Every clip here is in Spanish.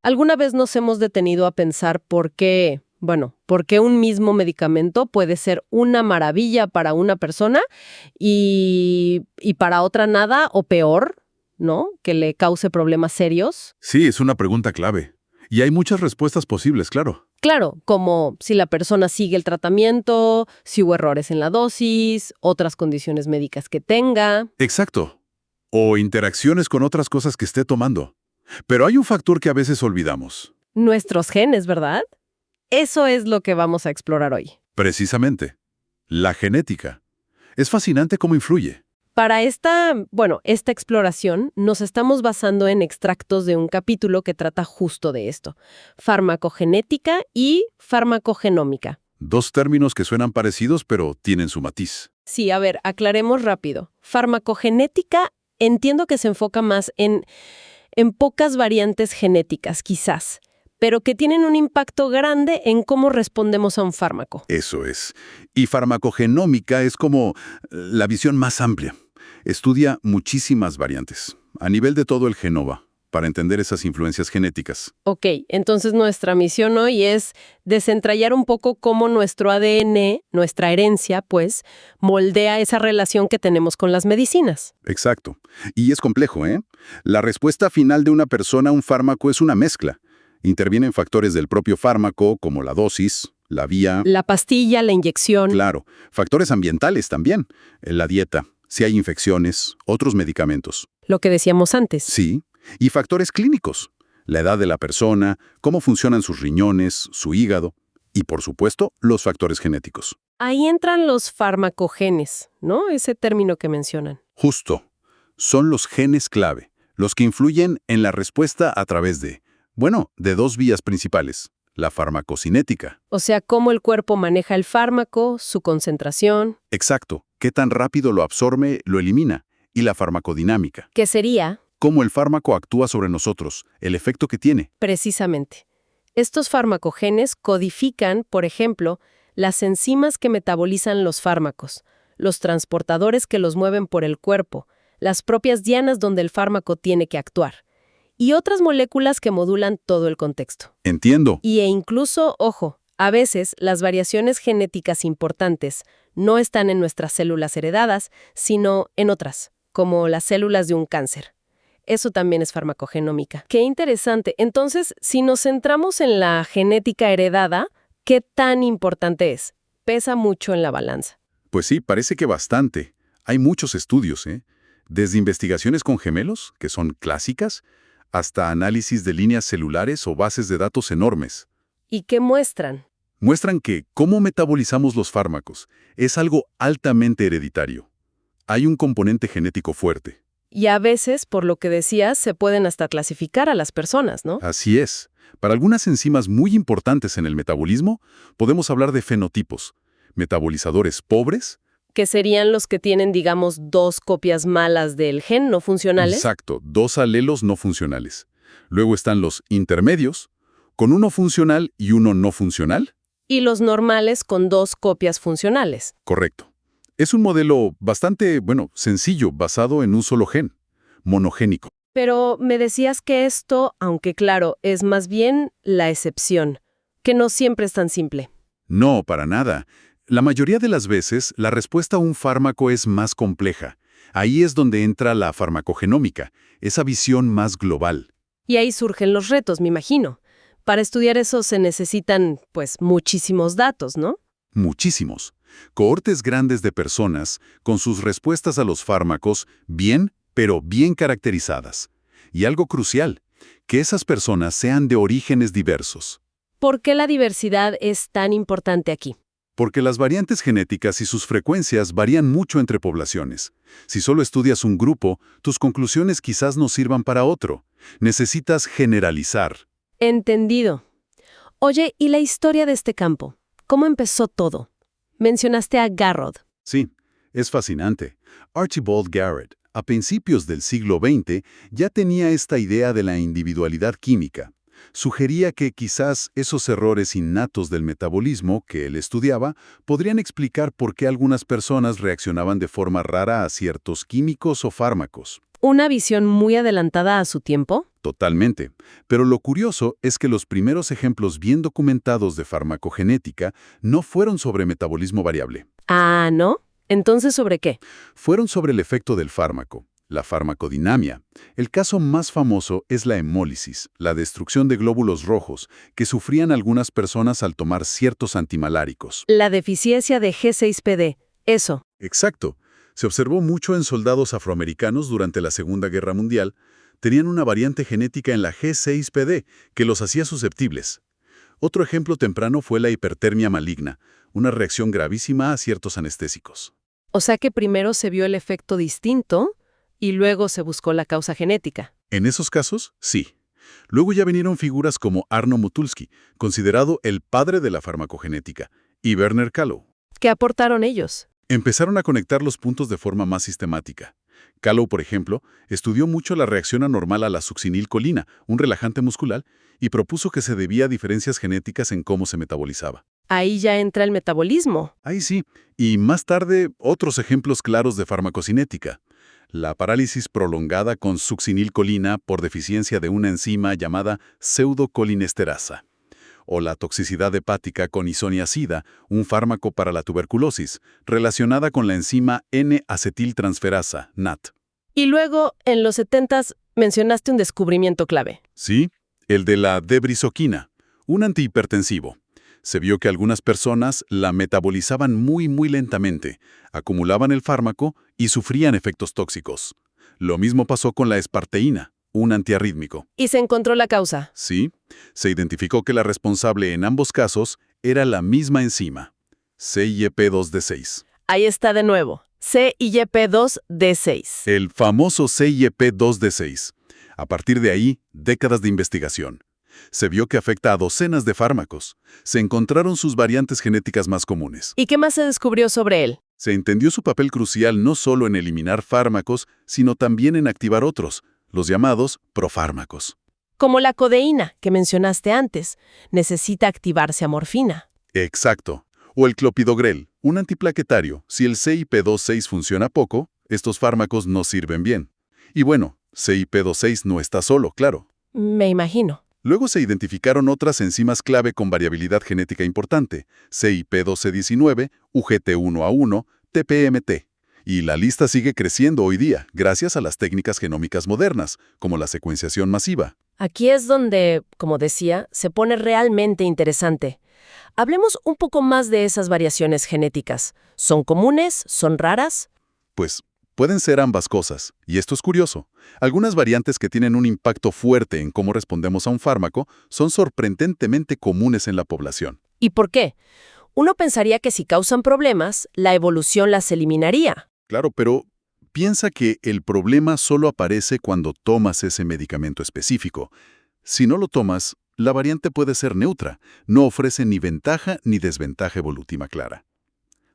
¿Alguna vez nos hemos detenido a pensar por qué un mismo medicamento puede ser una maravilla para una persona y para otra nada o peor, ¿no? Que le cause problemas serios? Sí, es una pregunta clave. Y hay muchas respuestas posibles, claro. Claro, como si la persona sigue el tratamiento, si hubo errores en la dosis, otras condiciones médicas que tenga. Exacto. O interacciones con otras cosas que esté tomando. Pero hay un factor que a veces olvidamos. Nuestros genes, ¿verdad? Eso es lo que vamos a explorar hoy. Precisamente. La genética. Es fascinante cómo influye. Para esta exploración nos estamos basando en extractos de un capítulo que trata justo de esto: farmacogenética y farmacogenómica. Dos términos que suenan parecidos, pero tienen su matiz. Sí, a ver, aclaremos rápido. Farmacogenética entiendo que se enfoca más en pocas variantes genéticas, quizás, pero que tienen un impacto grande en cómo respondemos a un fármaco. Eso es. Y farmacogenómica es como la visión más amplia. Estudia muchísimas variantes, a nivel de todo el genoma, para entender esas influencias genéticas. Ok, entonces nuestra misión hoy es desentrañar un poco cómo nuestro ADN, nuestra herencia, pues, moldea esa relación que tenemos con las medicinas. Exacto. Y es complejo, ¿eh? La respuesta final de una persona a un fármaco es una mezcla. Intervienen factores del propio fármaco, como la dosis, la vía. La pastilla, la inyección. Claro, factores ambientales también, la dieta, si hay infecciones, otros medicamentos. Lo que decíamos antes. Sí, y factores clínicos, la edad de la persona, cómo funcionan sus riñones, su hígado, y por supuesto, los factores genéticos. Ahí entran los farmacogenes, ¿no? Ese término que mencionan. Justo, son los genes clave, los que influyen en la respuesta a través de dos vías principales, la farmacocinética. O sea, cómo el cuerpo maneja el fármaco, su concentración. Exacto, qué tan rápido lo absorbe, lo elimina, y la farmacodinámica. ¿Qué sería? Cómo el fármaco actúa sobre nosotros, el efecto que tiene. Precisamente. Estos farmacogenes codifican, por ejemplo, las enzimas que metabolizan los fármacos, los transportadores que los mueven por el cuerpo, las propias dianas donde el fármaco tiene que actuar, y otras moléculas que modulan todo el contexto. Entiendo. E incluso, ojo, a veces las variaciones genéticas importantes no están en nuestras células heredadas, sino en otras, como las células de un cáncer. Eso también es farmacogenómica. ¡Qué interesante! Entonces, si nos centramos en la genética heredada, ¿qué tan importante es? Pesa mucho en la balanza. Pues sí, parece que bastante. Hay muchos estudios, ¿eh? Desde investigaciones con gemelos, que son clásicas, hasta análisis de líneas celulares o bases de datos enormes. ¿Y qué muestran? Muestran que cómo metabolizamos los fármacos es algo altamente hereditario. Hay un componente genético fuerte. Y a veces, por lo que decías, se pueden hasta clasificar a las personas, ¿no? Así es. Para algunas enzimas muy importantes en el metabolismo, podemos hablar de fenotipos. Metabolizadores pobres. Que serían los que tienen, digamos, dos copias malas del gen no funcionales. Exacto, dos alelos no funcionales. Luego están los intermedios, con uno funcional y uno no funcional. Y los normales con dos copias funcionales. Correcto. Es un modelo bastante, sencillo, basado en un solo gen, monogénico. Pero me decías que esto, aunque claro, es más bien la excepción, que no siempre es tan simple. No, para nada. La mayoría de las veces, la respuesta a un fármaco es más compleja. Ahí es donde entra la farmacogenómica, esa visión más global. Y ahí surgen los retos, me imagino. Para estudiar eso se necesitan, pues, muchísimos datos, ¿no? Muchísimos. Cohortes grandes de personas con sus respuestas a los fármacos pero bien caracterizadas. Y algo crucial, que esas personas sean de orígenes diversos. ¿Por qué la diversidad es tan importante aquí? Porque las variantes genéticas y sus frecuencias varían mucho entre poblaciones. Si solo estudias un grupo, tus conclusiones quizás no sirvan para otro. Necesitas generalizar. Entendido. Oye, ¿y la historia de este campo? ¿Cómo empezó todo? Mencionaste a Garrod. Sí, es fascinante. Archibald Garrett, a principios del siglo XX, ya tenía esta idea de la individualidad química. Sugería que quizás esos errores innatos del metabolismo que él estudiaba podrían explicar por qué algunas personas reaccionaban de forma rara a ciertos químicos o fármacos. ¿Una visión muy adelantada a su tiempo? Totalmente. Pero lo curioso es que los primeros ejemplos bien documentados de farmacogenética no fueron sobre metabolismo variable. Ah, ¿no? Entonces, ¿sobre qué? Fueron sobre el efecto del fármaco, la farmacodinamia. El caso más famoso es la hemólisis, la destrucción de glóbulos rojos que sufrían algunas personas al tomar ciertos antimaláricos. La deficiencia de G6PD. Eso. Exacto. Se observó mucho en soldados afroamericanos durante la Segunda Guerra Mundial. Tenían una variante genética en la G6PD que los hacía susceptibles. Otro ejemplo temprano fue la hipertermia maligna, una reacción gravísima a ciertos anestésicos. O sea que primero se vio el efecto distinto y luego se buscó la causa genética. En esos casos, sí. Luego ya vinieron figuras como Arno Mutulsky, considerado el padre de la farmacogenética, y Werner Kallow. ¿Qué aportaron ellos? Empezaron a conectar los puntos de forma más sistemática. Kallow, por ejemplo, estudió mucho la reacción anormal a la succinilcolina, un relajante muscular, y propuso que se debía a diferencias genéticas en cómo se metabolizaba. Ahí ya entra el metabolismo. Ahí sí. Y más tarde, otros ejemplos claros de farmacocinética. La parálisis prolongada con succinilcolina por deficiencia de una enzima llamada pseudocolinesterasa. O la toxicidad hepática con isoniazida, un fármaco para la tuberculosis, relacionada con la enzima N-acetiltransferasa, NAT. Y luego, en los 70s, mencionaste un descubrimiento clave. Sí, el de la debrisoquina, un antihipertensivo. Se vio que algunas personas la metabolizaban muy lentamente, acumulaban el fármaco y sufrían efectos tóxicos. Lo mismo pasó con la esparteína, un antiarrítmico. Y se encontró la causa. Sí, se identificó que la responsable en ambos casos era la misma enzima, CYP2D6. Ahí está de nuevo. CYP2D6. El famoso CYP2D6. A partir de ahí, décadas de investigación. Se vio que afecta a docenas de fármacos. Se encontraron sus variantes genéticas más comunes. ¿Y qué más se descubrió sobre él? Se entendió su papel crucial no solo en eliminar fármacos, sino también en activar otros, los llamados profármacos. Como la codeína, que mencionaste antes, necesita activarse a morfina. Exacto. O el clopidogrel, un antiplaquetario. Si el CYP2/6 funciona poco, estos fármacos no sirven bien. Y bueno, CYP2/6 no está solo, claro. Me imagino. Luego se identificaron otras enzimas clave con variabilidad genética importante, CYP1219, UGT1A1, TPMT. Y la lista sigue creciendo hoy día, gracias a las técnicas genómicas modernas, como la secuenciación masiva. Aquí es donde, como decía, se pone realmente interesante. Hablemos un poco más de esas variaciones genéticas. ¿Son comunes? ¿Son raras? Pues pueden ser ambas cosas, y esto es curioso. Algunas variantes que tienen un impacto fuerte en cómo respondemos a un fármaco son sorprendentemente comunes en la población. ¿Y por qué? Uno pensaría que si causan problemas, la evolución las eliminaría. Claro, pero piensa que el problema solo aparece cuando tomas ese medicamento específico. Si no lo tomas, la variante puede ser neutra, no ofrece ni ventaja ni desventaja evolutiva clara.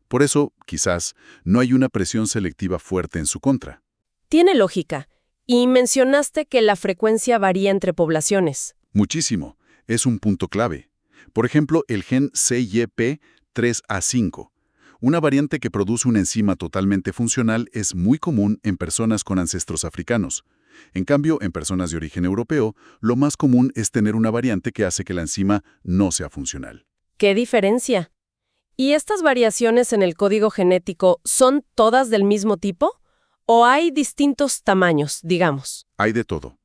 Por eso, quizás, no hay una presión selectiva fuerte en su contra. Tiene lógica. Y mencionaste que la frecuencia varía entre poblaciones. Muchísimo. Es un punto clave. Por ejemplo, el gen CYP3A5. Una variante que produce una enzima totalmente funcional es muy común en personas con ancestros africanos. En cambio, en personas de origen europeo, lo más común es tener una variante que hace que la enzima no sea funcional. ¿Qué diferencia? ¿Y estas variaciones en el código genético son todas del mismo tipo? ¿O hay distintos tamaños, digamos? Hay de todo.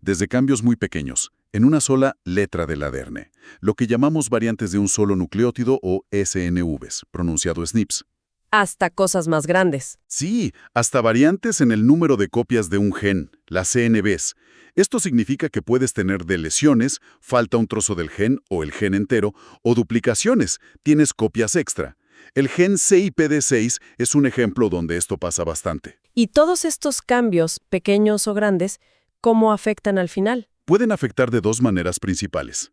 Desde cambios muy pequeños, en una sola letra del ADN, lo que llamamos variantes de un solo nucleótido o SNVs, pronunciado SNPs. Hasta cosas más grandes. Sí, hasta variantes en el número de copias de un gen, las CNVs. Esto significa que puedes tener deleciones, falta un trozo del gen o el gen entero, o duplicaciones, tienes copias extra. El gen CYPD6 es un ejemplo donde esto pasa bastante. Y todos estos cambios, pequeños o grandes, ¿cómo afectan al final? Pueden afectar de dos maneras principales.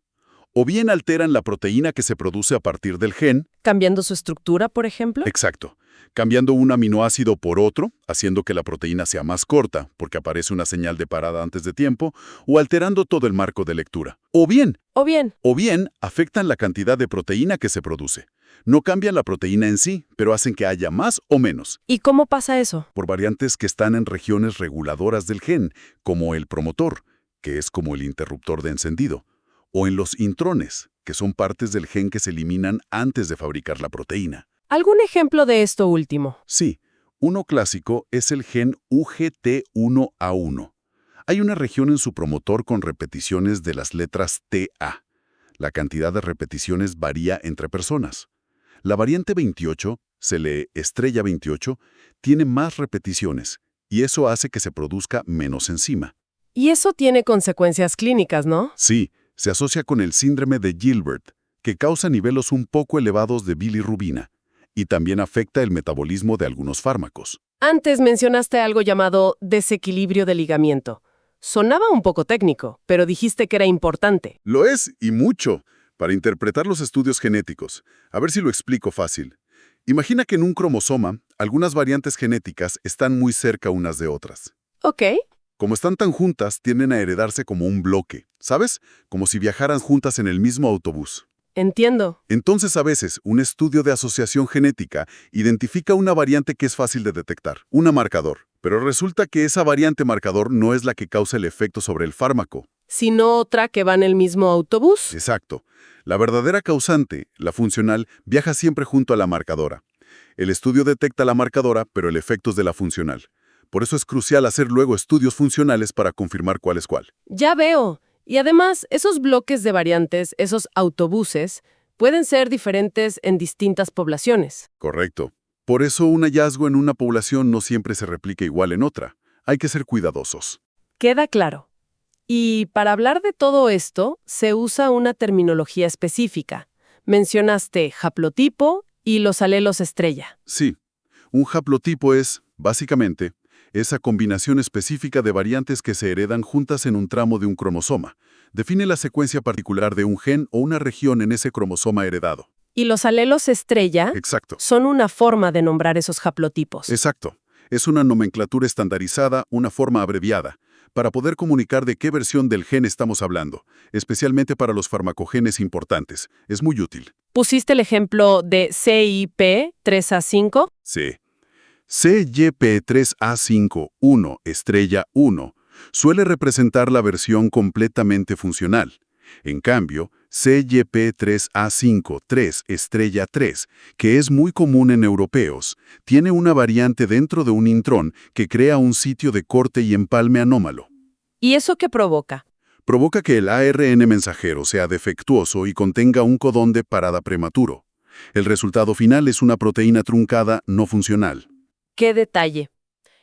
O bien alteran la proteína que se produce a partir del gen. ¿Cambiando su estructura, por ejemplo? Exacto. Cambiando un aminoácido por otro, haciendo que la proteína sea más corta, porque aparece una señal de parada antes de tiempo, o alterando todo el marco de lectura. O bien, Afectan la cantidad de proteína que se produce. No cambian la proteína en sí, pero hacen que haya más o menos, ¿y cómo pasa eso? por variantes que están en regiones reguladoras del gen, como el promotor, que es como el interruptor de encendido, o en los intrones, que son partes del gen que se eliminan antes de fabricar la proteína. ¿Algún ejemplo de esto último? Sí, uno clásico es el gen UGT1A1. Hay una región en su promotor con repeticiones de las letras TA. La cantidad de repeticiones varía entre personas. La variante 28, se lee estrella 28, tiene más repeticiones, y eso hace que se produzca menos enzima. Y eso tiene consecuencias clínicas, ¿no? Sí, se asocia con el síndrome de Gilbert, que causa niveles un poco elevados de bilirrubina, y también afecta el metabolismo de algunos fármacos. Antes mencionaste algo llamado desequilibrio de ligamiento. Sonaba un poco técnico, pero dijiste que era importante. Lo es, y mucho, para interpretar los estudios genéticos. A ver si lo explico fácil. Imagina que en un cromosoma, algunas variantes genéticas están muy cerca unas de otras. Ok, Como están tan juntas, tienden a heredarse como un bloque, ¿sabes? Como si viajaran juntas en el mismo autobús. entiendo. Entonces, a veces, un estudio de asociación genética identifica una variante que es fácil de detectar, una marcador. Pero resulta que esa variante marcador no es la que causa el efecto sobre el fármaco. Sino otra que va en el mismo autobús. Exacto. La verdadera causante, la funcional, viaja siempre junto a la marcadora. El estudio detecta la marcadora, pero el efecto es de la funcional. Por eso es crucial hacer luego estudios funcionales para confirmar cuál es cuál. Ya veo. Y además, esos bloques de variantes, esos autobuses, pueden ser diferentes en distintas poblaciones. Correcto. Por eso un hallazgo en una población no siempre se replica igual en otra. Hay que ser cuidadosos. Queda claro. Y para hablar de todo esto, se usa una terminología específica. Mencionaste haplotipo y los alelos estrella. Sí, un haplotipo es, básicamente, esa combinación específica de variantes que se heredan juntas en un tramo de un cromosoma. Define la secuencia particular de un gen o una región en ese cromosoma heredado. Y los alelos estrella Exacto. son una forma de nombrar esos haplotipos. Exacto. Es una nomenclatura estandarizada, una forma abreviada, para poder comunicar de qué versión del gen estamos hablando, especialmente para los farmacogenes importantes. Es muy útil. ¿Pusiste el ejemplo de CYP3A5? Sí. CYP3A5-1 estrella 1 suele representar la versión completamente funcional. En cambio, CYP3A5-3 estrella 3, que es muy común en europeos, tiene una variante dentro de un intrón que crea un sitio de corte y empalme anómalo. ¿Y eso qué provoca? Provoca que el ARN mensajero sea defectuoso y contenga un codón de parada prematuro. El resultado final es una proteína truncada no funcional. ¡Qué detalle!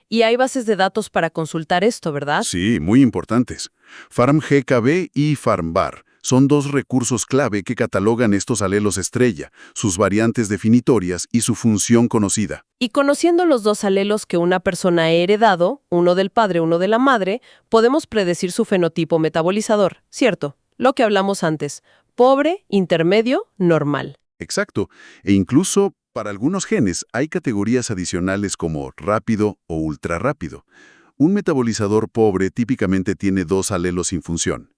Y hay bases de datos para consultar esto, ¿verdad? Sí, muy importantes. PharmGKB y PharmVar son dos recursos clave que catalogan estos alelos estrella, sus variantes definitorias y su función conocida. Y conociendo los dos alelos que una persona ha heredado, uno del padre, uno de la madre, podemos predecir su fenotipo metabolizador, ¿cierto? Lo que hablamos antes, pobre, intermedio, normal. Exacto. E incluso, para algunos genes, hay categorías adicionales como rápido o ultrarrápido. Un metabolizador pobre típicamente tiene dos alelos sin función.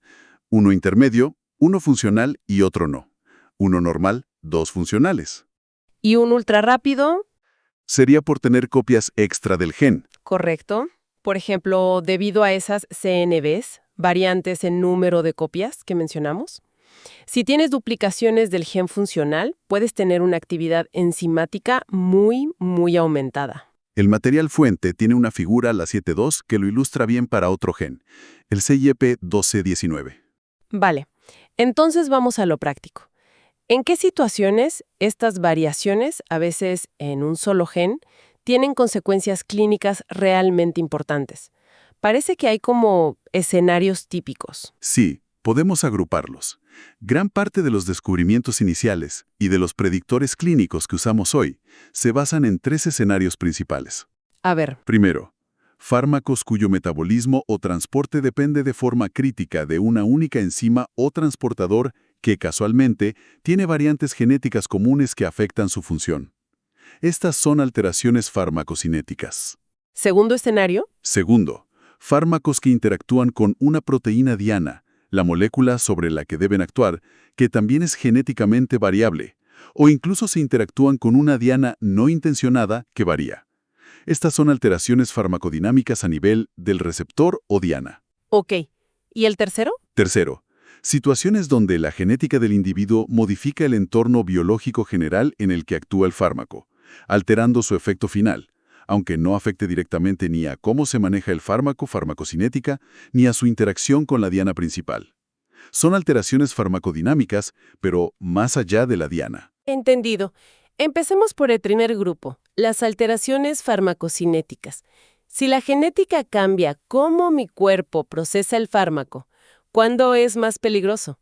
Uno intermedio, uno funcional y otro no. Uno normal, dos funcionales. ¿Y un ultrarrápido? Sería por tener copias extra del gen. Correcto. Por ejemplo, debido a esas CNVs, variantes en número de copias que mencionamos. Si tienes duplicaciones del gen funcional, puedes tener una actividad enzimática muy aumentada. El material fuente tiene una figura, la 7.2, que lo ilustra bien para otro gen, el CYP12C19. Vale, entonces vamos a lo práctico. ¿En qué situaciones estas variaciones, a veces en un solo gen, tienen consecuencias clínicas realmente importantes? Parece que hay como escenarios típicos. Sí, podemos agruparlos. Gran parte de los descubrimientos iniciales y de los predictores clínicos que usamos hoy se basan en tres escenarios principales. A ver, Primero, fármacos cuyo metabolismo o transporte depende de forma crítica de una única enzima o transportador que casualmente tiene variantes genéticas comunes que afectan su función. Estas son alteraciones farmacocinéticas. Segundo escenario. Segundo, fármacos que interactúan con una proteína diana, la molécula sobre la que deben actuar, que también es genéticamente variable, o incluso se interactúan con una diana no intencionada que varía. Estas son alteraciones farmacodinámicas a nivel del receptor o diana. Ok. ¿Y el tercero? Tercero, situaciones donde la genética del individuo modifica el entorno biológico general en el que actúa el fármaco, alterando su efecto final, aunque no afecte directamente ni a cómo se maneja el fármaco, farmacocinética, ni a su interacción con la diana principal. Son alteraciones farmacodinámicas, pero más allá de la diana. Entendido. Empecemos por el primer grupo, las alteraciones farmacocinéticas. Si la genética cambia cómo mi cuerpo procesa el fármaco, ¿cuándo es más peligroso?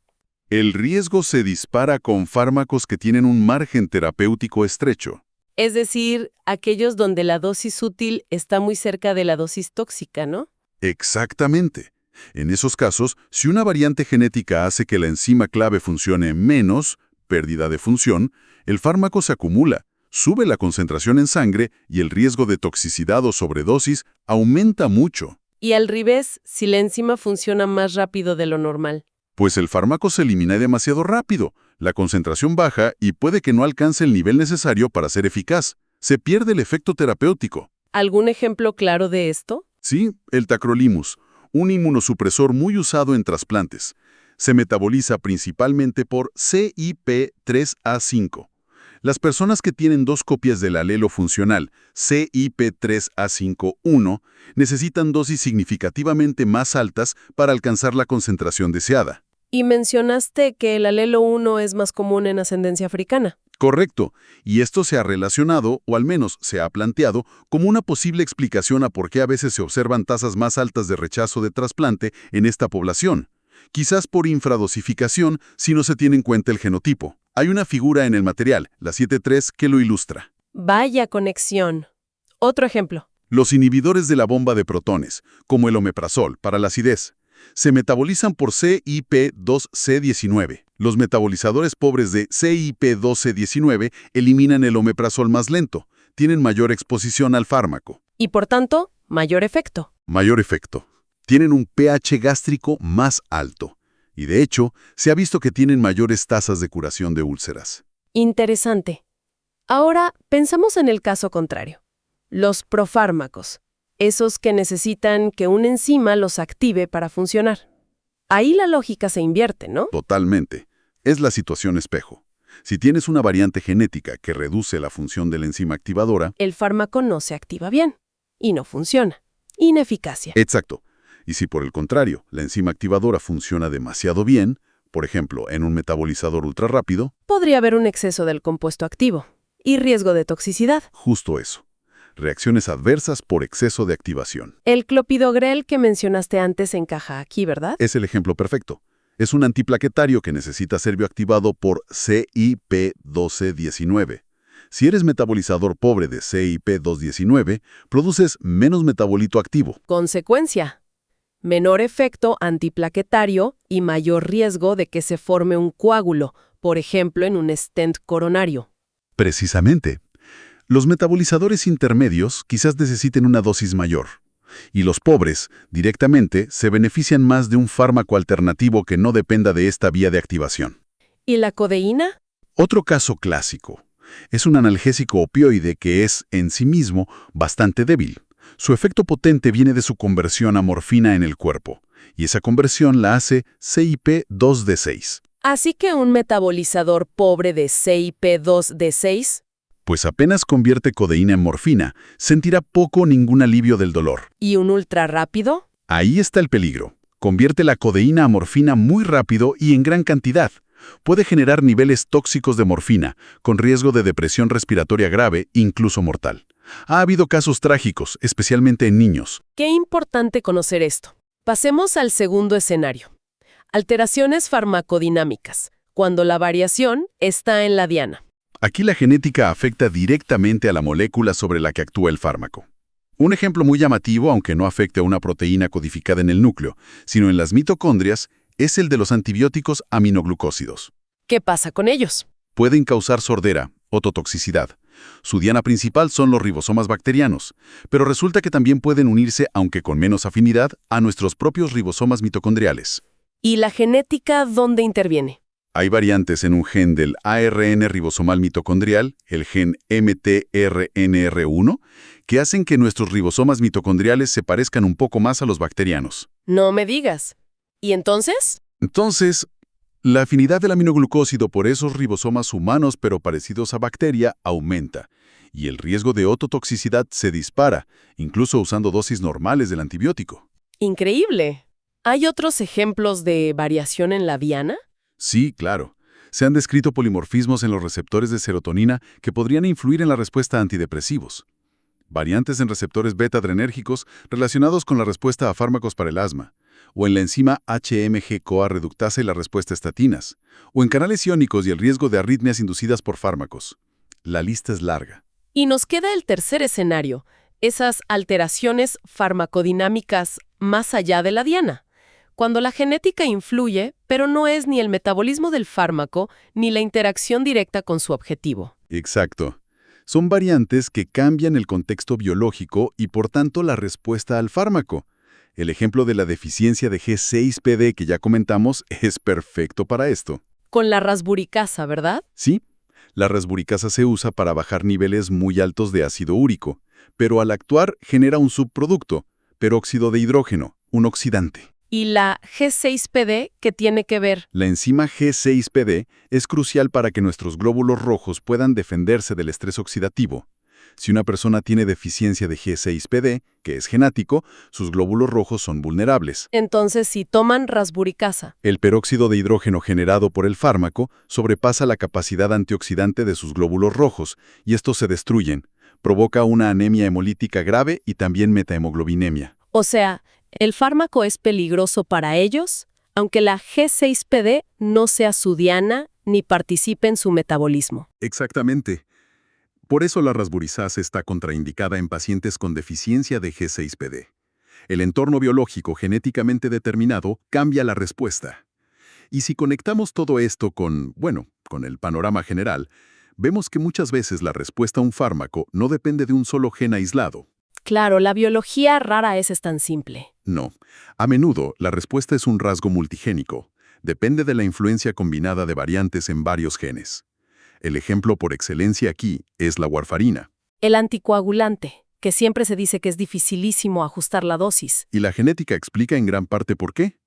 El riesgo se dispara con fármacos que tienen un margen terapéutico estrecho. Es decir, aquellos donde la dosis útil está muy cerca de la dosis tóxica, ¿no? Exactamente. En esos casos, si una variante genética hace que la enzima clave funcione menos, pérdida de función, el fármaco se acumula, sube la concentración en sangre y el riesgo de toxicidad o sobredosis aumenta mucho. Y al revés, si la enzima funciona más rápido de lo normal. Pues el fármaco se elimina demasiado rápido, la concentración baja y puede que no alcance el nivel necesario para ser eficaz. Se pierde el efecto terapéutico. ¿Algún ejemplo claro de esto? Sí, el tacrolimus, un inmunosupresor muy usado en trasplantes. Se metaboliza principalmente por CYP3A5. Las personas que tienen dos copias del alelo funcional CYP3A5-1 necesitan dosis significativamente más altas para alcanzar la concentración deseada. Y mencionaste que el alelo 1 es más común en ascendencia africana. Correcto, y esto se ha relacionado, o al menos se ha planteado, como una posible explicación a por qué a veces se observan tasas más altas de rechazo de trasplante en esta población. Quizás por infradosificación si no se tiene en cuenta el genotipo. Hay una figura en el material, la 7.3, que lo ilustra. Vaya conexión. Otro ejemplo. Los inhibidores de la bomba de protones, como el omeprazol para la acidez, se metabolizan por CYP2C19. Los metabolizadores pobres de CYP2C19 eliminan el omeprazol más lento, tienen mayor exposición al fármaco. Y por tanto, mayor efecto. Mayor efecto. Tienen un pH gástrico más alto. Y de hecho, se ha visto que tienen mayores tasas de curación de úlceras. Interesante. Ahora, pensamos en el caso contrario. Los profármacos. Esos que necesitan que una enzima los active para funcionar. Ahí la lógica se invierte, ¿no? Totalmente. Es la situación espejo. Si tienes una variante genética que reduce la función de la enzima activadora... El fármaco no se activa bien. Y no funciona. Ineficacia. Exacto. Y si por el contrario, la enzima activadora funciona demasiado bien, por ejemplo, en un metabolizador ultrarrápido... Podría haber un exceso del compuesto activo. Y riesgo de toxicidad. Justo eso. Reacciones adversas por exceso de activación. El clopidogrel que mencionaste antes encaja aquí, ¿verdad? Es el ejemplo perfecto. Es un antiplaquetario que necesita ser bioactivado por CYP1219. Si eres metabolizador pobre de CYP219, produces menos metabolito activo. Consecuencia: menor efecto antiplaquetario y mayor riesgo de que se forme un coágulo, por ejemplo en un stent coronario. Precisamente. Los metabolizadores intermedios quizás necesiten una dosis mayor. Y los pobres, directamente, se benefician más de un fármaco alternativo que no dependa de esta vía de activación. ¿Y la codeína? Otro caso clásico. Es un analgésico opioide que es, en sí mismo, bastante débil. Su efecto potente viene de su conversión a morfina en el cuerpo, y esa conversión la hace CYP2D6. Así que un metabolizador pobre de CYP2D6... Pues apenas convierte codeína en morfina, sentirá poco o ningún alivio del dolor. ¿Y un ultra rápido? Ahí está el peligro. Convierte la codeína a morfina muy rápido y en gran cantidad. Puede generar niveles tóxicos de morfina, con riesgo de depresión respiratoria grave, incluso mortal. Ha habido casos trágicos, especialmente en niños. Qué importante conocer esto. Pasemos al segundo escenario. Alteraciones farmacodinámicas, cuando la variación está en la diana. Aquí la genética afecta directamente a la molécula sobre la que actúa el fármaco. Un ejemplo muy llamativo, aunque no afecte a una proteína codificada en el núcleo, sino en las mitocondrias, es el de los antibióticos aminoglucósidos. ¿Qué pasa con ellos? Pueden causar sordera, ototoxicidad. Su diana principal son los ribosomas bacterianos, pero resulta que también pueden unirse, aunque con menos afinidad, a nuestros propios ribosomas mitocondriales. ¿Y la genética dónde interviene? Hay variantes en un gen del ARN ribosomal mitocondrial, el gen mTRNR1, que hacen que nuestros ribosomas mitocondriales se parezcan un poco más a los bacterianos. No me digas. ¿Y entonces? Entonces, la afinidad del aminoglucósido por esos ribosomas humanos pero parecidos a bacteria aumenta, y el riesgo de ototoxicidad se dispara, incluso usando dosis normales del antibiótico. Increíble. ¿Hay otros ejemplos de variación en la diana? Sí, claro. Se han descrito polimorfismos en los receptores de serotonina que podrían influir en la respuesta a antidepresivos. Variantes en receptores beta-adrenérgicos relacionados con la respuesta a fármacos para el asma, o en la enzima HMG-CoA reductasa y la respuesta a estatinas, o en canales iónicos y el riesgo de arritmias inducidas por fármacos. La lista es larga. Y nos queda el tercer escenario, esas alteraciones farmacodinámicas más allá de la diana. Cuando la genética influye, pero no es ni el metabolismo del fármaco ni la interacción directa con su objetivo. Exacto. Son variantes que cambian el contexto biológico y por tanto la respuesta al fármaco. El ejemplo de la deficiencia de G6PD que ya comentamos es perfecto para esto. Con la rasburicasa, ¿verdad? Sí, la rasburicasa se usa para bajar niveles muy altos de ácido úrico, pero al actuar genera un subproducto, peróxido de hidrógeno, un oxidante. ¿Y la G6PD qué tiene que ver? La enzima G6PD es crucial para que nuestros glóbulos rojos puedan defenderse del estrés oxidativo. Si una persona tiene deficiencia de G6PD, que es genético, sus glóbulos rojos son vulnerables. Entonces, si toman rasburicasa. El peróxido de hidrógeno generado por el fármaco sobrepasa la capacidad antioxidante de sus glóbulos rojos, y estos se destruyen. Provoca una anemia hemolítica grave y también metahemoglobinemia. O sea, ¿el fármaco es peligroso para ellos, aunque la G6PD no sea su diana ni participe en su metabolismo? Exactamente. Por eso la rasburicasa está contraindicada en pacientes con deficiencia de G6PD. El entorno biológico genéticamente determinado cambia la respuesta. Y si conectamos todo esto con el panorama general, vemos que muchas veces la respuesta a un fármaco no depende de un solo gen aislado. Claro, la biología rara es tan simple. No. A menudo, la respuesta es un rasgo multigénico. Depende de la influencia combinada de variantes en varios genes. El ejemplo por excelencia aquí es la warfarina. El anticoagulante, que siempre se dice que es dificilísimo ajustar la dosis. Y la genética explica en gran parte por qué.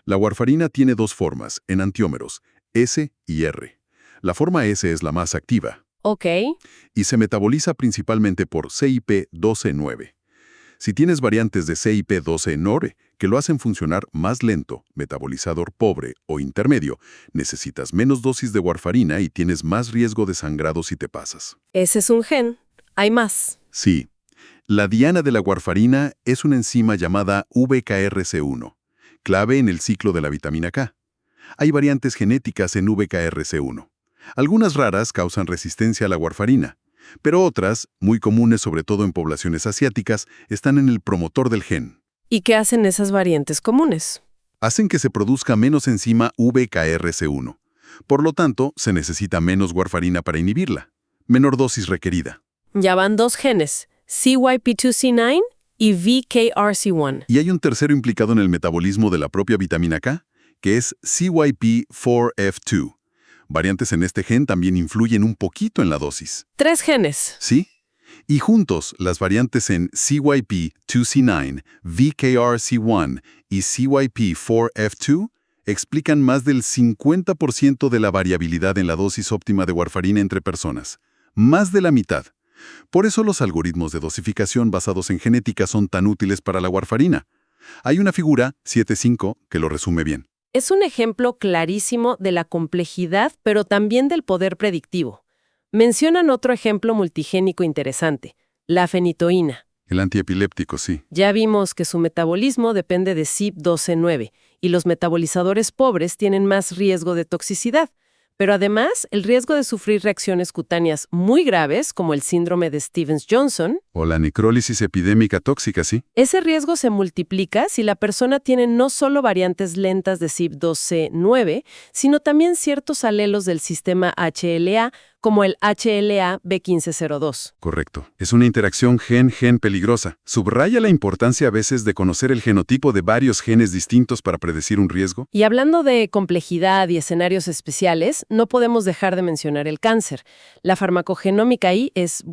La warfarina tiene dos formas, enantiómeros, S y R. La forma S es la más activa. Ok. Y se metaboliza principalmente por CYP12-9. Si tienes variantes de CYP12-NOR que lo hacen funcionar más lento, metabolizador pobre o intermedio, necesitas menos dosis de warfarina y tienes más riesgo de sangrado si te pasas. Ese es un gen. Hay más. Sí. La diana de la warfarina es una enzima llamada VKRC1, clave en el ciclo de la vitamina K. Hay variantes genéticas en VKRC1. Algunas raras causan resistencia a la warfarina, pero otras, muy comunes sobre todo en poblaciones asiáticas, están en el promotor del gen. ¿Y qué hacen esas variantes comunes? Hacen que se produzca menos enzima VKRC1. Por lo tanto, se necesita menos warfarina para inhibirla. Menor dosis requerida. Ya van dos genes, CYP2C9 y VKRC1. Y hay un tercero implicado en el metabolismo de la propia vitamina K, que es CYP4F2. Variantes en este gen también influyen un poquito en la dosis. 3 genes. ¿Sí? Y juntos, las variantes en CYP2C9, VKRC1 y CYP4F2 explican más del 50% de la variabilidad en la dosis óptima de warfarina entre personas. Más de la mitad. Por eso los algoritmos de dosificación basados en genética son tan útiles para la warfarina. Hay una figura, 7.5, que lo resume bien. Es un ejemplo clarísimo de la complejidad, pero también del poder predictivo. Mencionan otro ejemplo multigénico interesante, la fenitoína. El antiepiléptico, sí. Ya vimos que su metabolismo depende de CYP12-9 y los metabolizadores pobres tienen más riesgo de toxicidad. Pero además, el riesgo de sufrir reacciones cutáneas muy graves, como el síndrome de Stevens-Johnson, O la necrólisis epidémica tóxica, ¿sí? ese riesgo se multiplica si la persona tiene no solo variantes lentas de CYP12C9, sino también ciertos alelos del sistema HLA, como el HLA-B1502. Correcto. Es una interacción gen-gen peligrosa. Subraya la importancia a veces de conocer el genotipo de varios genes distintos para predecir un riesgo. Y hablando de complejidad y escenarios especiales, no podemos dejar de mencionar el cáncer. La farmacogenómica ahí es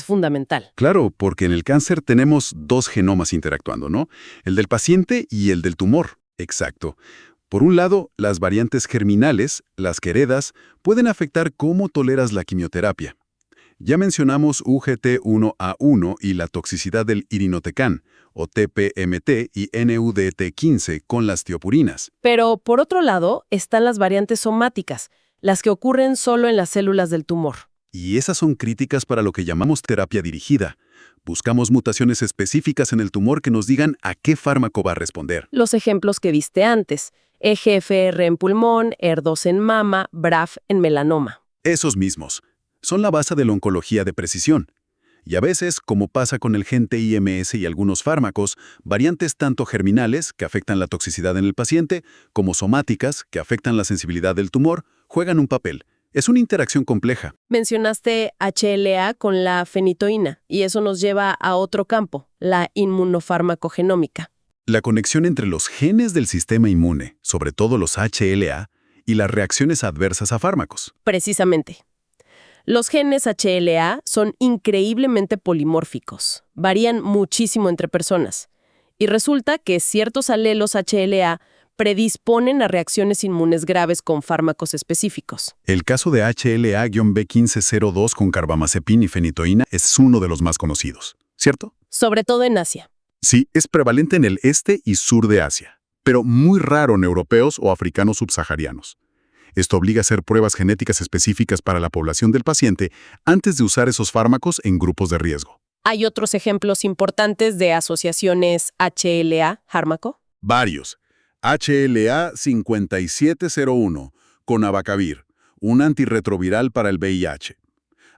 fundamental. Claro, porque en el cáncer tenemos dos genomas interactuando, ¿no? El del paciente y el del tumor. Exacto. Por un lado, las variantes germinales, las que heredas, pueden afectar cómo toleras la quimioterapia. Ya mencionamos UGT1A1 y la toxicidad del irinotecan, o TPMT y NUDT15 con las tiopurinas. Pero, por otro lado, están las variantes somáticas, las que ocurren solo en las células del tumor. Y esas son críticas para lo que llamamos terapia dirigida. Buscamos mutaciones específicas en el tumor que nos digan a qué fármaco va a responder. Los ejemplos que viste antes: EGFR en pulmón, ER2 en mama, BRAF en melanoma. Esos mismos. Son la base de la oncología de precisión. Y a veces, como pasa con el gen TIMS y algunos fármacos, variantes tanto germinales, que afectan la toxicidad en el paciente, como somáticas, que afectan la sensibilidad del tumor, juegan un papel. Es una interacción compleja. Mencionaste HLA con la fenitoína, y eso nos lleva a otro campo, la inmunofarmacogenómica. La conexión entre los genes del sistema inmune, sobre todo los HLA, y las reacciones adversas a fármacos. Precisamente. Los genes HLA son increíblemente polimórficos, varían muchísimo entre personas, y resulta que ciertos alelos HLA predisponen a reacciones inmunes graves con fármacos específicos. El caso de HLA-B1502 con carbamazepina y fenitoína es uno de los más conocidos, ¿cierto? Sobre todo en Asia. Sí, es prevalente en el este y sur de Asia, pero muy raro en europeos o africanos subsaharianos. Esto obliga a hacer pruebas genéticas específicas para la población del paciente antes de usar esos fármacos en grupos de riesgo. ¿Hay otros ejemplos importantes de asociaciones HLA-fármaco? Varios. HLA-5701 con abacavir, un antirretroviral para el VIH.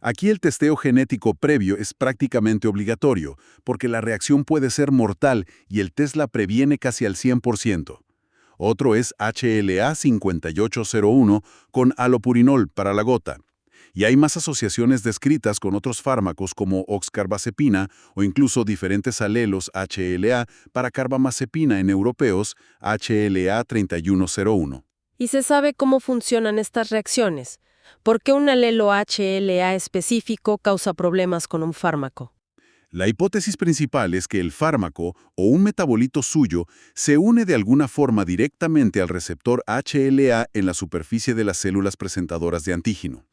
Aquí el testeo genético previo es prácticamente obligatorio, porque la reacción puede ser mortal y el test la previene casi al 100%. Otro es HLA-5801 con alopurinol para la gota. Y hay más asociaciones descritas con otros fármacos como oxcarbazepina o incluso diferentes alelos HLA para carbamazepina en europeos HLA-3101. ¿Y se sabe cómo funcionan estas reacciones? ¿Por qué un alelo HLA específico causa problemas con un fármaco? La hipótesis principal es que el fármaco o un metabolito suyo se une de alguna forma directamente al receptor HLA en la superficie de las células presentadoras de antígeno.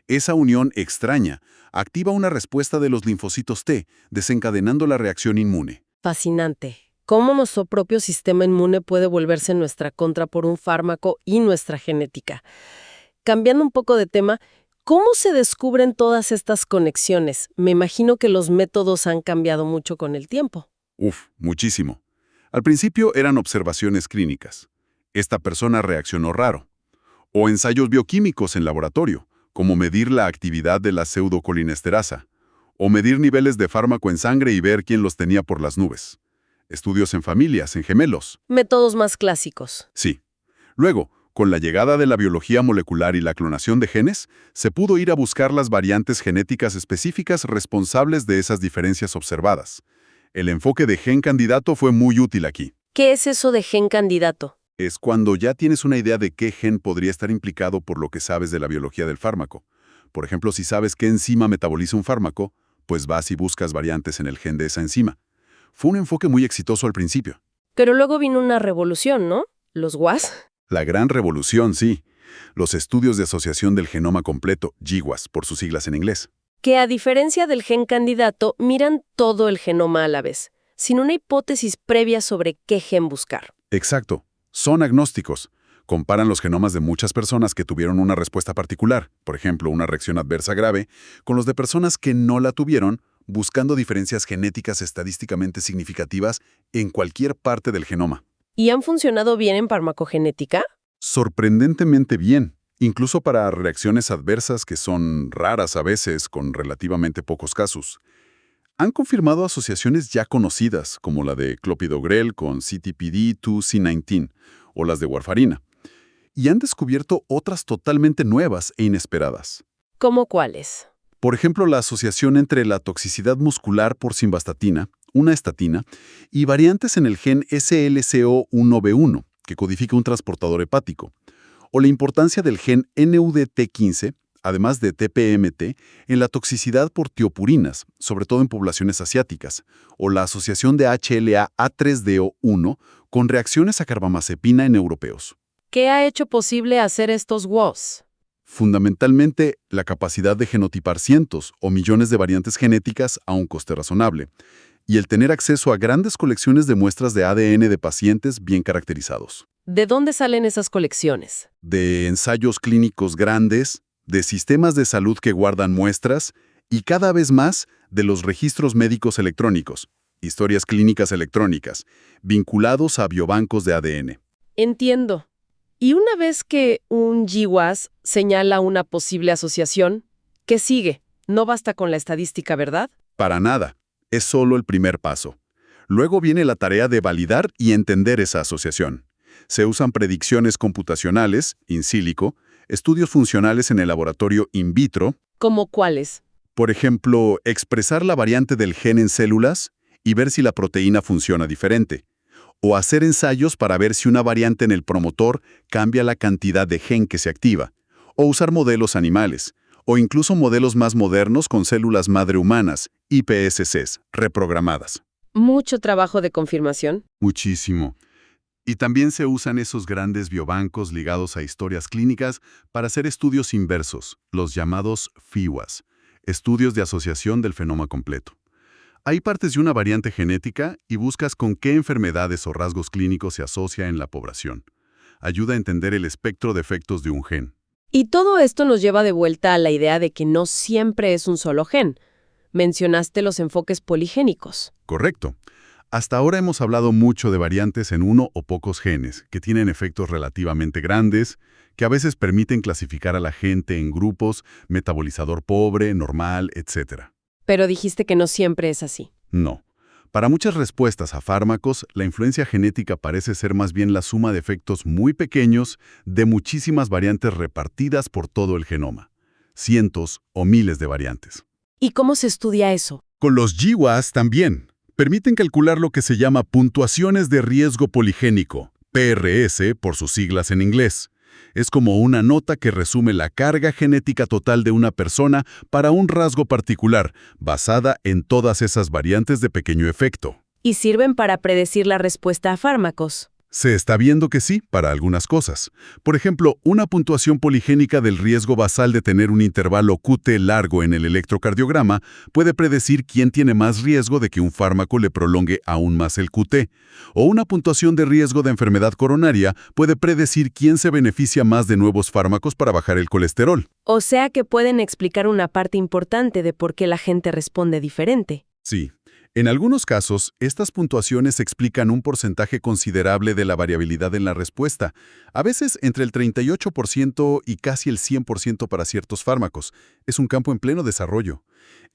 Esa unión extraña activa una respuesta de los linfocitos T, desencadenando la reacción inmune. Fascinante. ¿Cómo nuestro propio sistema inmune puede volverse en nuestra contra por un fármaco y nuestra genética? Cambiando un poco de tema, ¿cómo se descubren todas estas conexiones? Me imagino que los métodos han cambiado mucho con el tiempo. Muchísimo. Al principio eran observaciones clínicas. Esta persona reaccionó raro. O ensayos bioquímicos en laboratorio, como medir la actividad de la pseudocolinesterasa, o medir niveles de fármaco en sangre y ver quién los tenía por las nubes. Estudios en familias, en gemelos. Métodos más clásicos. Sí. Luego, con la llegada de la biología molecular y la clonación de genes, se pudo ir a buscar las variantes genéticas específicas responsables de esas diferencias observadas. El enfoque de gen candidato fue muy útil aquí. ¿Qué es eso de gen candidato? Es cuando ya tienes una idea de qué gen podría estar implicado por lo que sabes de la biología del fármaco. Por ejemplo, si sabes qué enzima metaboliza un fármaco, pues vas y buscas variantes en el gen de esa enzima. Fue un enfoque muy exitoso al principio. Pero luego vino una revolución, ¿no? ¿Los GWAS? La gran revolución, sí. Los estudios de asociación del genoma completo, GWAS, por sus siglas en inglés. Que a diferencia del gen candidato, miran todo el genoma a la vez, sin una hipótesis previa sobre qué gen buscar. Exacto. Son agnósticos. Comparan los genomas de muchas personas que tuvieron una respuesta particular, por ejemplo, una reacción adversa grave, con los de personas que no la tuvieron, buscando diferencias genéticas estadísticamente significativas en cualquier parte del genoma. ¿Y han funcionado bien en farmacogenética? Sorprendentemente bien. incluso para reacciones adversas que son raras a veces, con relativamente pocos casos. Han confirmado asociaciones ya conocidas, como la de clopidogrel con CTPD2C19 o las de warfarina, y han descubierto otras totalmente nuevas e inesperadas. ¿Cómo cuáles? Por ejemplo, la asociación entre la toxicidad muscular por simvastatina, una estatina, y variantes en el gen SLCO1B1, que codifica un transportador hepático, o la importancia del gen NUDT15, además de TPMT, en la toxicidad por tiopurinas, sobre todo en poblaciones asiáticas, o la asociación de HLA-A3DO1 con reacciones a carbamazepina en europeos. ¿Qué ha hecho posible hacer estos WOS? Fundamentalmente, la capacidad de genotipar cientos o millones de variantes genéticas a un coste razonable, y el tener acceso a grandes colecciones de muestras de ADN de pacientes bien caracterizados. ¿De dónde salen esas colecciones? De ensayos clínicos grandes, de sistemas de salud que guardan muestras, y cada vez más de los registros médicos electrónicos, historias clínicas electrónicas, vinculados a biobancos de ADN. Entiendo. Y una vez que un GWAS señala una posible asociación, ¿qué sigue? No basta con la estadística, ¿verdad? Para nada. Es solo el primer paso. Luego viene la tarea de validar y entender esa asociación. Se usan predicciones computacionales, in silico, estudios funcionales en el laboratorio in vitro, ¿Cómo cuáles? por ejemplo, expresar la variante del gen en células y ver si la proteína funciona diferente, o hacer ensayos para ver si una variante en el promotor cambia la cantidad de gen que se activa, o usar modelos animales, o incluso modelos más modernos con células madre humanas, iPSCs, reprogramadas. Mucho trabajo de confirmación. Muchísimo. Y también se usan esos grandes biobancos ligados a historias clínicas para hacer estudios inversos, los llamados FIWAS, estudios de asociación del fenómeno completo. Ahí partes de una variante genética y buscas con qué enfermedades o rasgos clínicos se asocia en la población. Ayuda a entender el espectro de efectos de un gen. Y todo esto nos lleva de vuelta a la idea de que no siempre es un solo gen. Mencionaste los enfoques poligénicos. Correcto. Hasta ahora hemos hablado mucho de variantes en uno o pocos genes, que tienen efectos relativamente grandes, que a veces permiten clasificar a la gente en grupos, metabolizador pobre, normal, etc. Pero dijiste que no siempre es así. No. Para muchas respuestas a fármacos, la influencia genética parece ser más bien la suma de efectos muy pequeños de muchísimas variantes repartidas por todo el genoma. Cientos o miles de variantes. ¿Y cómo se estudia eso? Con los GWAS también. Permiten calcular lo que se llama puntuaciones de riesgo poligénico, PRS por sus siglas en inglés. Es como una nota que resume la carga genética total de una persona para un rasgo particular, basada en todas esas variantes de pequeño efecto. ¿Y sirven para predecir la respuesta a fármacos? Se está viendo que sí, para algunas cosas. Por ejemplo, una puntuación poligénica del riesgo basal de tener un intervalo QT largo en el electrocardiograma puede predecir quién tiene más riesgo de que un fármaco le prolongue aún más el QT. O una puntuación de riesgo de enfermedad coronaria puede predecir quién se beneficia más de nuevos fármacos para bajar el colesterol. O sea que pueden explicar una parte importante de por qué la gente responde diferente. Sí. En algunos casos, estas puntuaciones explican un porcentaje considerable de la variabilidad en la respuesta, a veces entre el 38% y casi el 100% para ciertos fármacos. Es un campo en pleno desarrollo.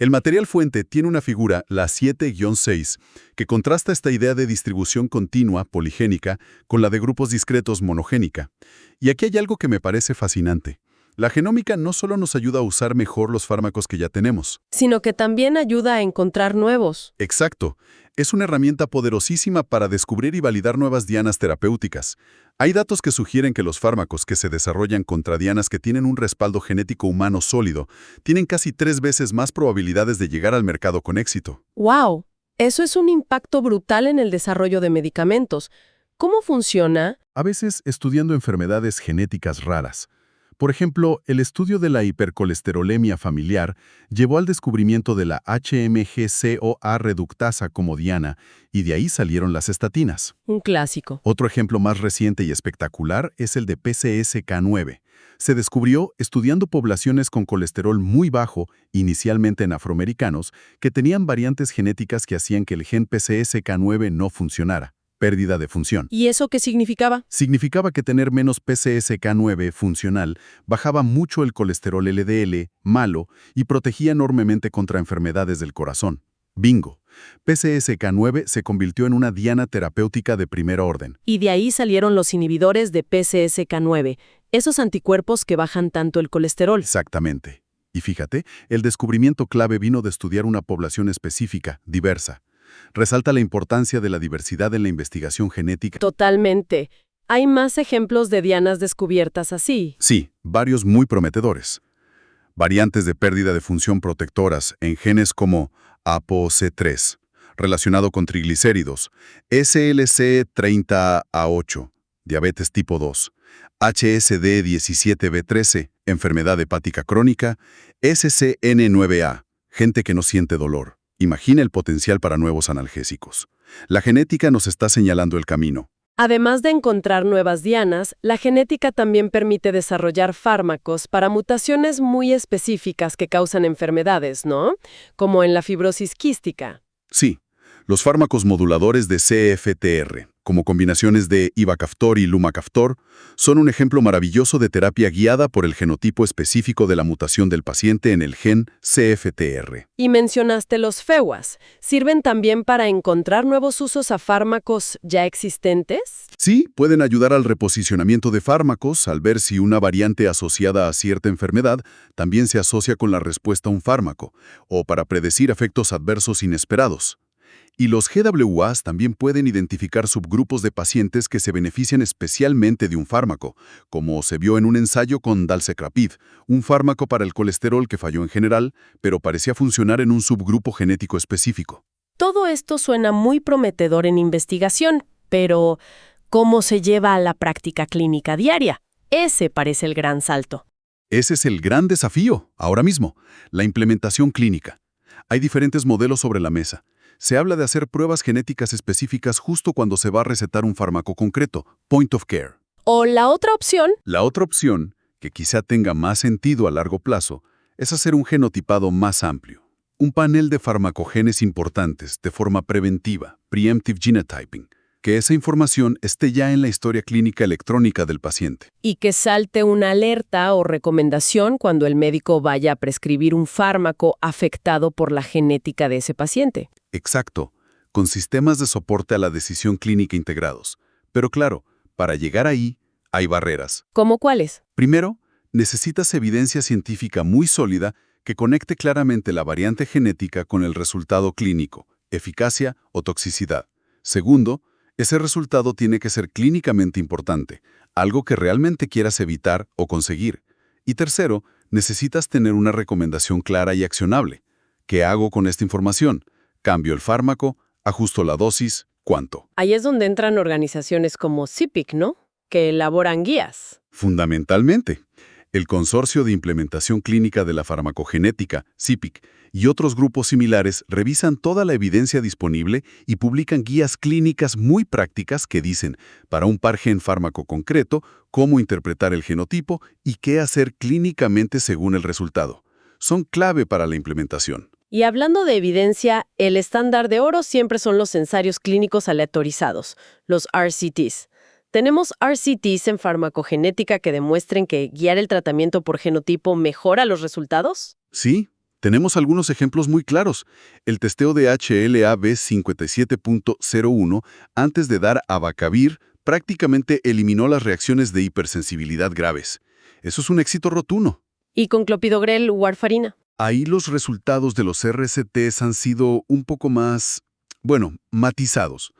El material fuente tiene una figura, la 7-6, que contrasta esta idea de distribución continua, poligénica, con la de grupos discretos, monogénica. Y aquí hay algo que me parece fascinante. La genómica no solo nos ayuda a usar mejor los fármacos que ya tenemos, Sino que también ayuda a encontrar nuevos. exacto. Es una herramienta poderosísima para descubrir y validar nuevas dianas terapéuticas. Hay datos que sugieren que los fármacos que se desarrollan contra dianas que tienen un respaldo genético humano sólido tienen casi 3 veces más probabilidades de llegar al mercado con éxito. ¡Wow! Eso es un impacto brutal en el desarrollo de medicamentos. ¿Cómo funciona? A veces estudiando enfermedades genéticas raras. Por ejemplo, el estudio de la hipercolesterolemia familiar llevó al descubrimiento de la HMG-CoA reductasa como diana, y de ahí salieron las estatinas. Un clásico. Otro ejemplo más reciente y espectacular es el de PCSK9. Se descubrió estudiando poblaciones con colesterol muy bajo, inicialmente en afroamericanos, que tenían variantes genéticas que hacían que el gen PCSK9 no funcionara. pérdida de función. ¿Y eso qué significaba? Significaba que tener menos PCSK9 funcional bajaba mucho el colesterol LDL, malo, y protegía enormemente contra enfermedades del corazón. Bingo. PCSK9 se convirtió en una diana terapéutica de primer orden. Y de ahí salieron los inhibidores de PCSK9, esos anticuerpos que bajan tanto el colesterol. Exactamente. Y fíjate, el descubrimiento clave vino de estudiar una población específica, diversa. Resalta la importancia de la diversidad en la investigación genética. Totalmente. ¿Hay más ejemplos de dianas descubiertas así? Sí, varios muy prometedores. Variantes de pérdida de función protectoras en genes como ApoC3, relacionado con triglicéridos, SLC30A8, diabetes tipo 2, HSD17B13, enfermedad hepática crónica, SCN9A, gente que no siente dolor. Imagina el potencial para nuevos analgésicos. La genética nos está señalando el camino. Además de encontrar nuevas dianas, la genética también permite desarrollar fármacos para mutaciones muy específicas que causan enfermedades, ¿no? Como en la fibrosis quística. Sí, los fármacos moduladores de CFTR, como combinaciones de ivacaftor y lumacaftor, son un ejemplo maravilloso de terapia guiada por el genotipo específico de la mutación del paciente en el gen CFTR. Y mencionaste los FEWAs. ¿Sirven también para encontrar nuevos usos a fármacos ya existentes? Sí, pueden ayudar al reposicionamiento de fármacos al ver si una variante asociada a cierta enfermedad también se asocia con la respuesta a un fármaco, o para predecir efectos adversos inesperados. Y los GWAs también pueden identificar subgrupos de pacientes que se benefician especialmente de un fármaco, como se vio en un ensayo con Dalzacrapid, un fármaco para el colesterol que falló en general, pero parecía funcionar en un subgrupo genético específico. Todo esto suena muy prometedor en investigación, pero ¿cómo se lleva a la práctica clínica diaria? Ese parece el gran salto. Ese es el gran desafío, ahora mismo, la implementación clínica. Hay diferentes modelos sobre la mesa. Se habla de hacer pruebas genéticas específicas justo cuando se va a recetar un fármaco concreto, point of care. O la otra opción, La otra opción, que quizá tenga más sentido a largo plazo, es hacer un genotipado más amplio. Un panel de farmacogenes importantes de forma preventiva, preemptive genotyping, que esa información esté ya en la historia clínica electrónica del paciente. y que salte una alerta o recomendación cuando el médico vaya a prescribir un fármaco afectado por la genética de ese paciente. Exacto, con sistemas de soporte a la decisión clínica integrados. Pero claro, para llegar ahí, hay barreras. ¿Cómo cuáles? Primero, necesitas evidencia científica muy sólida que conecte claramente la variante genética con el resultado clínico, eficacia o toxicidad. Segundo, ese resultado tiene que ser clínicamente importante, algo que realmente quieras evitar o conseguir. Y tercero, necesitas tener una recomendación clara y accionable. ¿Qué hago con esta información? ¿Cambio el fármaco? ¿Ajusto la dosis? ¿Cuánto? Ahí es donde entran organizaciones como CIPIC, ¿no? Que elaboran guías. Fundamentalmente, el Consorcio de Implementación Clínica de la Farmacogenética, CIPIC, y otros grupos similares revisan toda la evidencia disponible y publican guías clínicas muy prácticas que dicen, para un par gen fármaco concreto, cómo interpretar el genotipo y qué hacer clínicamente según el resultado. Son clave para la implementación. Y hablando de evidencia, el estándar de oro siempre son los ensayos clínicos aleatorizados, los RCTs. ¿Tenemos RCTs en farmacogenética que demuestren que guiar el tratamiento por genotipo mejora los resultados? Sí, tenemos algunos ejemplos muy claros. El testeo de HLA-B57.01 antes de dar abacavir prácticamente eliminó las reacciones de hipersensibilidad graves. Eso es un éxito rotundo. Y con clopidogrel u warfarina. Ahí los resultados de los RCTs han sido un poco más, matizados,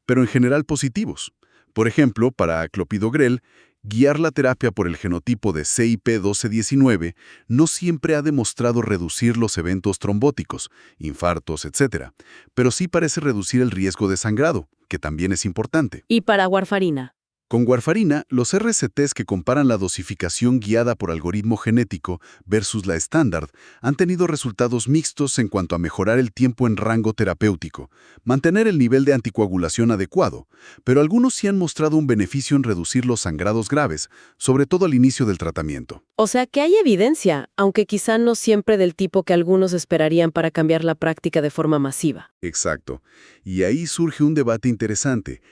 pero en general positivos. Por ejemplo, para clopidogrel, guiar la terapia por el genotipo de CYP1219 no siempre ha demostrado reducir los eventos trombóticos, infartos, etc., pero sí parece reducir el riesgo de sangrado, que también es importante. Y para warfarina. Con warfarina, los RCTs que comparan la dosificación guiada por algoritmo genético versus la estándar han tenido resultados mixtos en cuanto a mejorar el tiempo en rango terapéutico, mantener el nivel de anticoagulación adecuado, pero algunos sí han mostrado un beneficio en reducir los sangrados graves, sobre todo al inicio del tratamiento. O sea que hay evidencia, aunque quizá no siempre del tipo que algunos esperarían para cambiar la práctica de forma masiva. Exacto. Y ahí surge un debate interesante.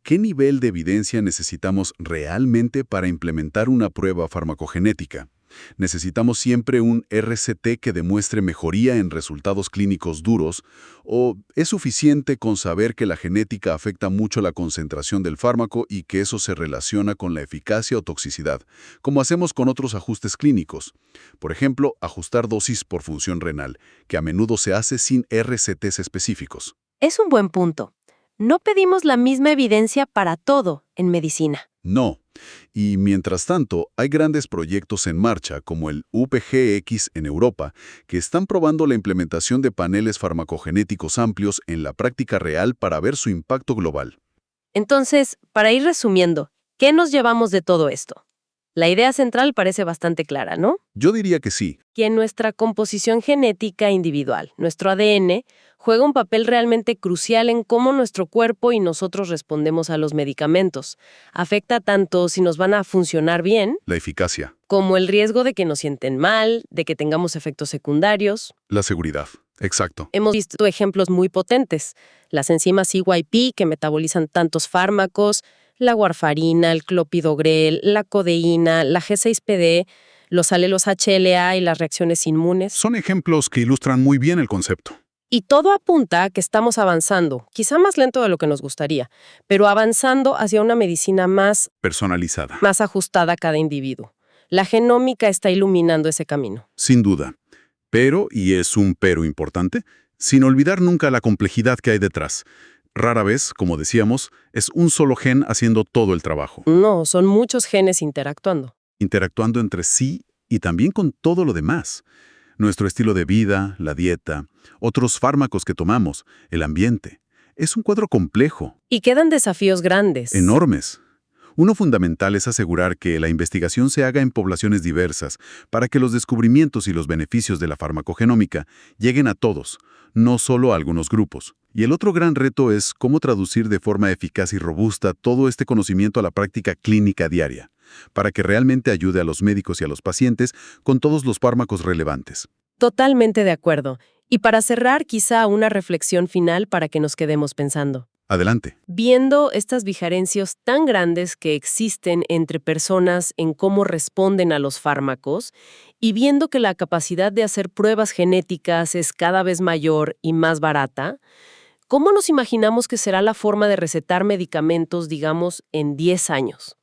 ¿Qué nivel de evidencia necesitamos realmente para implementar una prueba farmacogenética? ¿Necesitamos siempre un RCT que demuestre mejoría en resultados clínicos duros? ¿O es suficiente con saber que la genética afecta mucho la concentración del fármaco y que eso se relaciona con la eficacia o toxicidad, como hacemos con otros ajustes clínicos? Por ejemplo, ajustar dosis por función renal, que a menudo se hace sin RCTs específicos. Es un buen punto. No pedimos la misma evidencia para todo en medicina. No. Y mientras tanto, hay grandes proyectos en marcha, como el UPGX en Europa, que están probando la implementación de paneles farmacogenéticos amplios en la práctica real para ver su impacto global. Entonces, para ir resumiendo, ¿qué nos llevamos de todo esto? La idea central parece bastante clara, ¿no? Yo diría que sí. Que nuestra composición genética individual, nuestro ADN, juega un papel realmente crucial en cómo nuestro cuerpo y nosotros respondemos a los medicamentos. Afecta tanto si nos van a funcionar bien, La eficacia, como el riesgo de que nos sienten mal, de que tengamos efectos secundarios. la seguridad. Exacto. Hemos visto ejemplos muy potentes. Las enzimas CYP que metabolizan tantos fármacos, la warfarina, el clopidogrel, la codeína, la G6PD, los alelos HLA y las reacciones inmunes. Son ejemplos que ilustran muy bien el concepto. Y todo apunta a que estamos avanzando, quizá más lento de lo que nos gustaría, pero avanzando hacia una medicina Personalizada. más ajustada a cada individuo. La genómica está iluminando ese camino. Sin duda. Pero, y es un pero importante, sin olvidar nunca la complejidad que hay detrás. Rara vez, como decíamos, es un solo gen haciendo todo el trabajo, No, son muchos genes interactuando. interactuando entre sí y también con todo lo demás. Nuestro estilo de vida, la dieta, otros fármacos que tomamos, el ambiente. Es un cuadro complejo, Y quedan desafíos grandes. enormes. Uno fundamental es asegurar que la investigación se haga en poblaciones diversas para que los descubrimientos y los beneficios de la farmacogenómica lleguen a todos, no solo a algunos grupos. Y el otro gran reto es cómo traducir de forma eficaz y robusta todo este conocimiento a la práctica clínica diaria, para que realmente ayude a los médicos y a los pacientes con todos los fármacos relevantes. Totalmente de acuerdo. Y para cerrar, quizá una reflexión final para que nos quedemos pensando. Adelante. Viendo estas diferencias tan grandes que existen entre personas en cómo responden a los fármacos y viendo que la capacidad de hacer pruebas genéticas es cada vez mayor y más barata, ¿cómo nos imaginamos que será la forma de recetar medicamentos, digamos, en 10 años?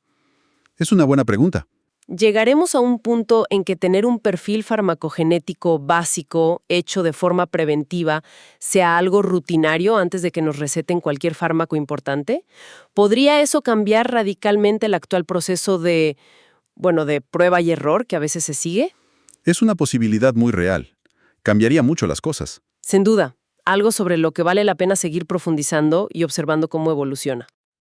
Es una buena pregunta. ¿Llegaremos a un punto en que tener un perfil farmacogenético básico, hecho de forma preventiva, sea algo rutinario antes de que nos receten cualquier fármaco importante? ¿Podría eso cambiar radicalmente el actual proceso de prueba y error que a veces se sigue? Es una posibilidad muy real. Cambiaría mucho las cosas. Sin duda, algo sobre lo que vale la pena seguir profundizando y observando cómo evoluciona.